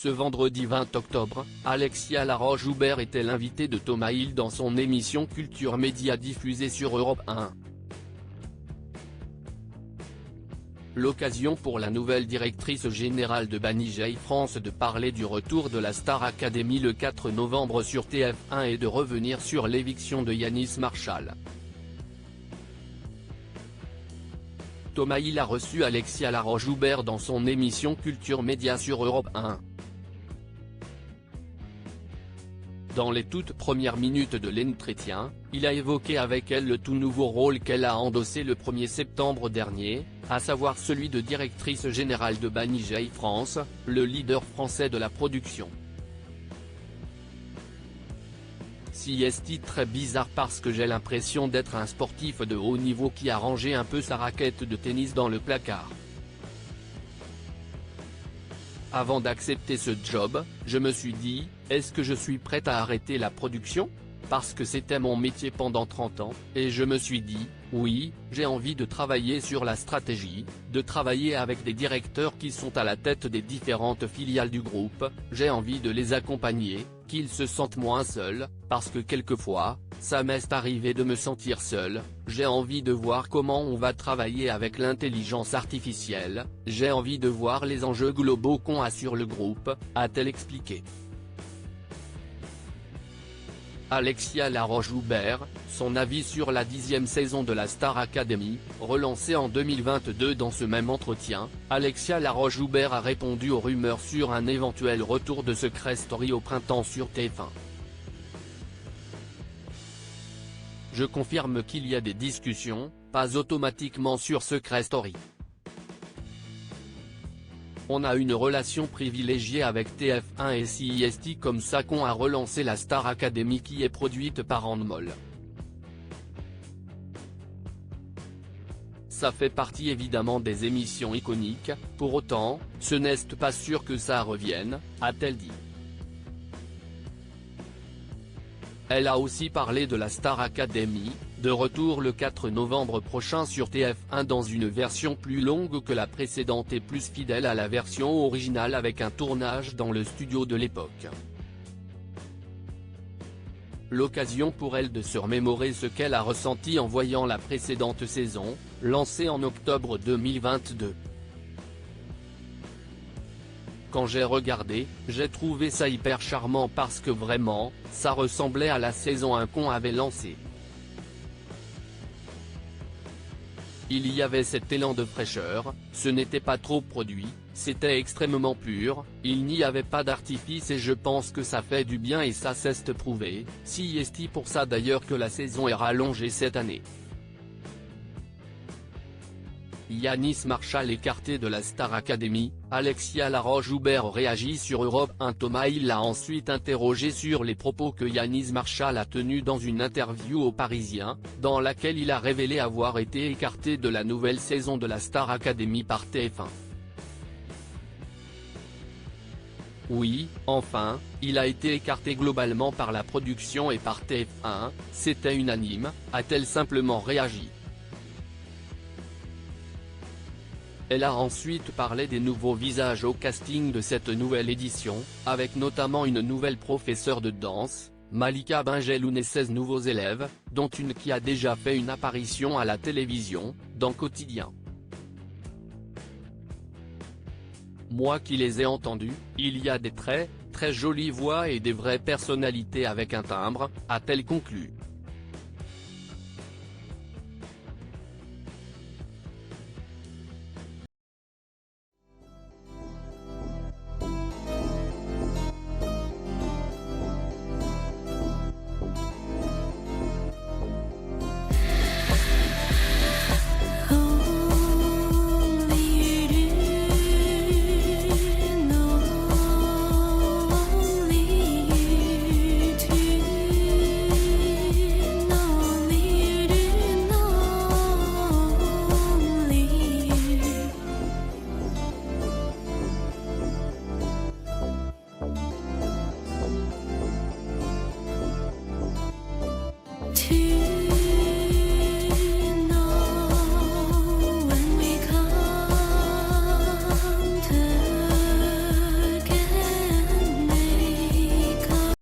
Ce vendredi 20 octobre, Alexia Laroche-Joubert était l'invitée de Thomas Hill dans son émission Culture Média diffusée sur Europe 1. L'occasion pour la nouvelle directrice générale de Banijay France de parler du retour de la Star Academy le 4 novembre sur TF1 et de revenir sur l'éviction de Yanis Marshall. Thomas Hill a reçu Alexia Laroche-Joubert dans son émission Culture Média sur Europe 1. Dans les toutes premières minutes de l'entretien, il a évoqué avec elle le tout nouveau rôle qu'elle a endossé le 1er septembre dernier, à savoir celui de directrice générale de Banijay France, le leader français de la production. Si est très bizarre parce que j'ai l'impression d'être un sportif de haut niveau qui a rangé un peu sa raquette de tennis dans le placard. Avant d'accepter ce job, je me suis dit, est-ce que je suis prête à arrêter la production ? Parce que c'était mon métier pendant 30 ans, et je me suis dit, oui, j'ai envie de travailler sur la stratégie, de travailler avec des directeurs qui sont à la tête des différentes filiales du groupe, j'ai envie de les accompagner, qu'ils se sentent moins seuls, parce que quelquefois, ça m'est arrivé de me sentir seul, j'ai envie de voir comment on va travailler avec l'intelligence artificielle, j'ai envie de voir les enjeux globaux qu'on a sur le groupe, a-t-elle expliqué. Alexia Laroche-Joubert, son avis sur la 10e saison de la Star Academy, relancée en 2022. Dans ce même entretien, Alexia Laroche-Joubert a répondu aux rumeurs sur un éventuel retour de Secret Story au printemps sur TF1. Je confirme qu'il y a des discussions, pas automatiquement sur Secret Story. On a une relation privilégiée avec TF1 et CIST, comme ça qu'on a relancé la Star Academy qui est produite par Endemol. Ça fait partie évidemment des émissions iconiques, pour autant, ce n'est pas sûr que ça revienne, a-t-elle dit. Elle a aussi parlé de la Star Academy, de retour le 4 novembre prochain sur TF1 dans une version plus longue que la précédente et plus fidèle à la version originale avec un tournage dans le studio de l'époque. L'occasion pour elle de se remémorer ce qu'elle a ressenti en voyant la précédente saison, lancée en octobre 2022. Quand j'ai regardé, j'ai trouvé ça hyper charmant parce que vraiment, ça ressemblait à la saison 1 qu'on avait lancée. Il y avait cet élan de fraîcheur, ce n'était pas trop produit, c'était extrêmement pur, il n'y avait pas d'artifice et je pense que ça fait du bien et ça s'est prouvé, si est pour ça d'ailleurs que la saison est rallongée cette année. Yanis Marshall écarté de la Star Academy, Alexia Laroche-Joubert réagit sur Europe 1. Thomas Hill l'a ensuite interrogé sur les propos que Yanis Marshall a tenus dans une interview au Parisien, dans laquelle il a révélé avoir été écarté de la nouvelle saison de la Star Academy par TF1. Oui, enfin, il a été écarté globalement par la production et par TF1, c'était unanime, a-t-elle simplement réagi. Elle a ensuite parlé des nouveaux visages au casting de cette nouvelle édition, avec notamment une nouvelle professeure de danse, Malika Benjeloun et 16 nouveaux élèves, dont une qui a déjà fait une apparition à la télévision, dans Quotidien. Moi qui les ai entendus, il y a des très jolies voix et des vraies personnalités avec un timbre, a-t-elle conclu.